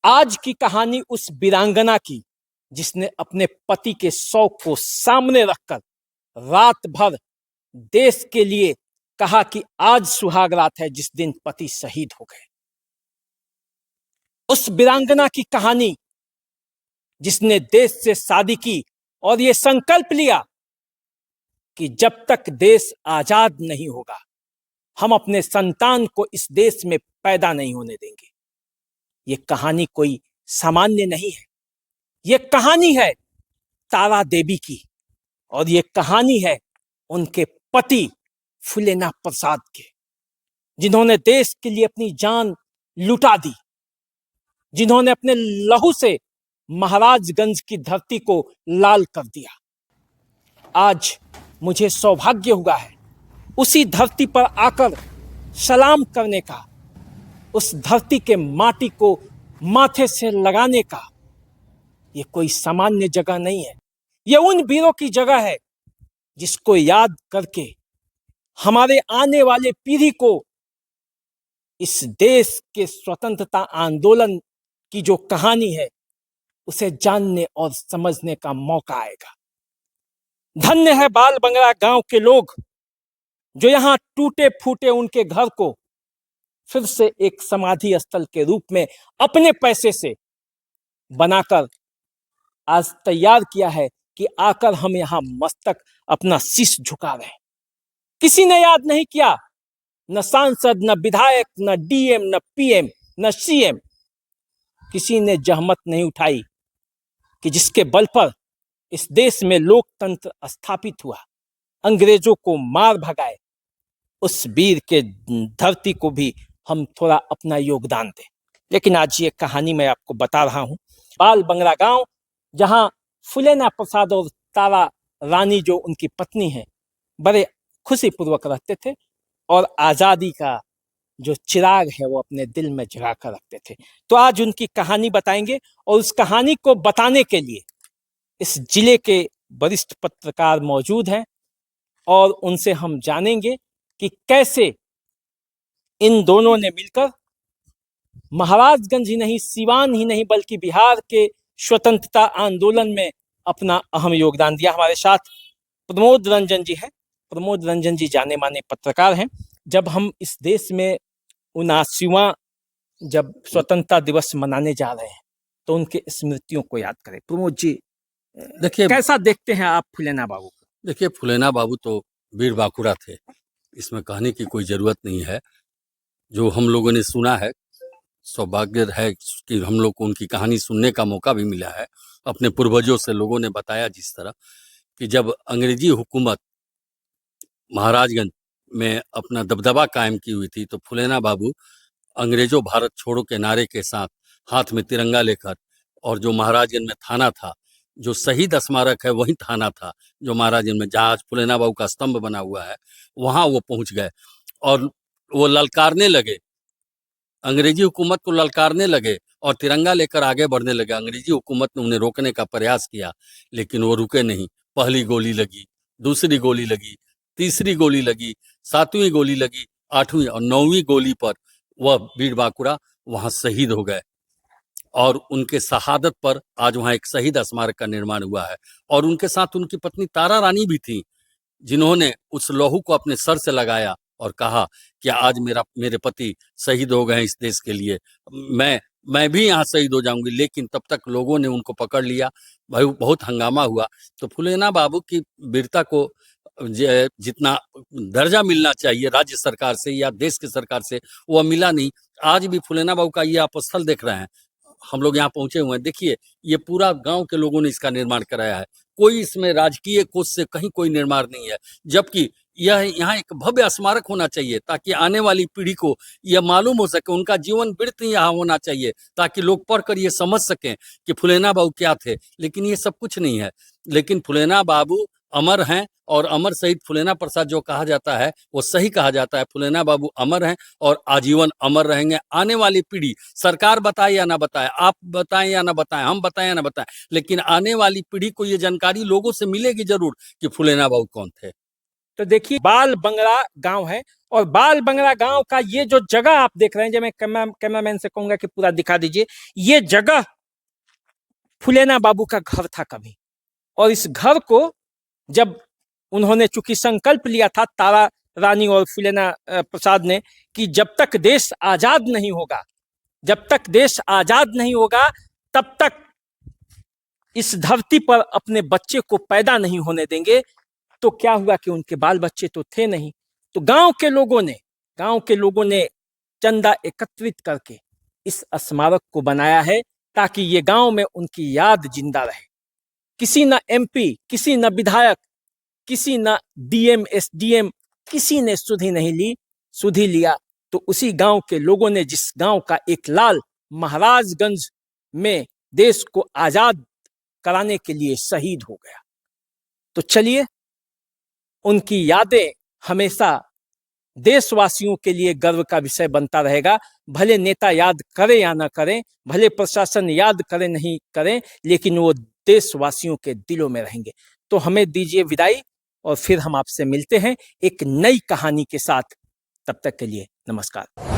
आज की कहानी उस वीरांगना की जिसने अपने पति के शौक को सामने रखकर रात भर देश के लिए कहा कि आज सुहाग रात है जिस दिन पति शहीद हो गए। उस वीरांगना की कहानी जिसने देश से शादी की और ये संकल्प लिया कि जब तक देश आजाद नहीं होगा हम अपने संतान को इस देश में पैदा नहीं होने देंगे। ये कहानी कोई सामान्य नहीं है, ये कहानी है तारा देवी की और ये कहानी है उनके पति फुलेना प्रसाद के, जिन्होंने देश के लिए अपनी जान लुटा दी, जिन्होंने अपने लहू से महाराजगंज की धरती को लाल कर दिया। आज मुझे सौभाग्य हुआ है उसी धरती पर आकर सलाम करने का, उस धरती के माटी को माथे से लगाने का। ये कोई सामान्य जगह नहीं है, ये उन वीरों की जगह है जिसको याद करके हमारे आने वाले पीढ़ी को इस देश के स्वतंत्रता आंदोलन की जो कहानी है उसे जानने और समझने का मौका आएगा। धन्य है बाल बंगला गांव के लोग जो यहाँ टूटे फूटे उनके घर को फिर से एक समाधि स्थल के रूप में अपने पैसे से बनाकर आज तैयार किया है कि आकर हम यहाँ मस्तक अपना शीश झुका रहे हैं। किसी ने याद नहीं किया, न सांसद, न विधायक, न डीएम, न पीएम, न सीएम, किसी ने जहमत नहीं उठाई कि जिसके बल पर इस देश में लोकतंत्र स्थापित हुआ, अंग्रेजों को मार भगाए, उस वीर के धरती को भी हम थोड़ा अपना योगदान दें। लेकिन आज ये कहानी मैं आपको बता रहा हूँ बाल बंगला गांव, जहां फुलेना प्रसाद और तारा रानी जो उनकी पत्नी है बड़े खुशी पूर्वक रहते थे और आजादी का जो चिराग है वो अपने दिल में जगा कर रखते थे। तो आज उनकी कहानी बताएंगे और उस कहानी को बताने के लिए इस जिले के वरिष्ठ पत्रकार मौजूद हैं और उनसे हम जानेंगे कि कैसे इन दोनों ने मिलकर महाराजगंज ही नहीं, सीवान ही नहीं, बल्कि बिहार के स्वतंत्रता आंदोलन में अपना अहम योगदान दिया। हमारे साथ प्रमोद रंजन जी हैं। प्रमोद रंजन जी जाने माने पत्रकार हैं। जब हम इस देश में 79वां जब स्वतंत्रता दिवस मनाने जा रहे हैं तो उनके स्मृतियों को याद करें। प्रमोद जी, देखिए कैसा देखते हैं आप फुलेना बाबू को? देखिए, फुलेना बाबू तो वीर बांकुड़ा थे, इसमें कहने की कोई ज़रूरत नहीं है। जो हम लोगों ने सुना है, सौभाग्य है कि हम लोग को उनकी कहानी सुनने का मौका भी मिला है। अपने पूर्वजों से लोगों ने बताया जिस तरह कि जब अंग्रेजी हुकूमत महाराजगंज में अपना दबदबा कायम की हुई थी तो फुलेना बाबू अंग्रेजों भारत छोड़ो के नारे के साथ हाथ में तिरंगा लेकर, और जो महाराजगंज में थाना था, जो शहीद स्मारक है वही थाना था, जो महाराजगंज में जहाँ फुलेना बाबू का स्तंभ बना हुआ है, वहाँ वो पहुँच गए और वो ललकारने लगे, अंग्रेजी हुकूमत को ललकारने लगे और तिरंगा लेकर आगे बढ़ने लगे। अंग्रेजी हुकूमत ने उन्हें रोकने का प्रयास किया लेकिन वो रुके नहीं। पहली गोली लगी, दूसरी गोली लगी, तीसरी गोली लगी, 7वीं गोली लगी, 8वीं और 9वीं गोली पर वह वीर बांकुड़ा वहाँ शहीद हो गए और उनके शहादत पर आज वहाँ एक शहीद स्मारक का निर्माण हुआ है। और उनके साथ उनकी पत्नी तारा रानी भी थी, जिन्होंने उस लहू को अपने सर से लगाया और कहा कि आज मेरे पति शहीद हो गए इस देश के लिए, मैं भी यहाँ शहीद हो जाऊंगी। लेकिन तब तक लोगों ने उनको पकड़ लिया, भाई बहुत हंगामा हुआ। तो फुलेना बाबू की वीरता को जितना दर्जा मिलना चाहिए राज्य सरकार से या देश की सरकार से, वह मिला नहीं। आज भी फुलेना बाबू का ये आप स्थल देख रहे हैं, हम लोग यहाँ पहुंचे हुए हैं। देखिए, ये पूरा गांव के लोगों ने इसका निर्माण कराया है, कोई इसमें राजकीय कोष से कहीं कोई निर्माण नहीं है। जबकि यह यहाँ एक भव्य स्मारक होना चाहिए ताकि आने वाली पीढ़ी को यह मालूम हो सके, उनका जीवन वृत्त यहाँ होना चाहिए ताकि लोग पढ़कर ये समझ सकें कि फुलेना बाबू क्या थे। लेकिन ये सब कुछ नहीं है। लेकिन फुलेना बाबू अमर हैं और अमर शहीद फुलेना प्रसाद जो कहा जाता है वो सही कहा जाता है। फुलेना बाबू अमर हैं और आजीवन अमर रहेंगे। आने वाली पीढ़ी, सरकार बताए या ना बताए, आप बताएं या ना बताएं, हम बताएं या ना बताएं, लेकिन आने वाली पीढ़ी को ये जानकारी लोगों से मिलेगी जरूर कि फुलेना बाबू कौन थे। तो देखिए, बाल बंगला गांव है और बाल बंगला गांव का ये जो जगह आप देख रहे हैं, जब मैं कैमरामैन से कहूंगा कि पूरा दिखा दीजिए, ये जगह फुलेना बाबू का घर था कभी। और इस घर को जब उन्होंने चूंकि संकल्प लिया था तारा रानी और फुलेना प्रसाद ने कि जब तक देश आजाद नहीं होगा, जब तक देश आजाद नहीं होगा तब तक इस धरती पर अपने बच्चे को पैदा नहीं होने देंगे। तो क्या हुआ कि उनके बाल बच्चे तो थे नहीं, तो गांव के लोगों ने चंदा एकत्रित करके इस स्मारक को बनाया है ताकि ये गांव में उनकी याद जिंदा रहे। किसी ना एमपी, किसी ना विधायक, किसी ना डीएम एसडीएम, किसी ने सुधि नहीं ली। सुधि लिया तो उसी गांव के लोगों ने, जिस गांव का एक लाल महाराजगंज में देश को आजाद कराने के लिए शहीद हो गया। तो चलिए, उनकी यादें हमेशा देशवासियों के लिए गर्व का विषय बनता रहेगा। भले नेता याद करें या ना करें, भले प्रशासन याद करे नहीं करें, लेकिन वो देशवासियों के दिलों में रहेंगे। तो हमें दीजिए विदाई और फिर हम आपसे मिलते हैं एक नई कहानी के साथ। तब तक के लिए नमस्कार।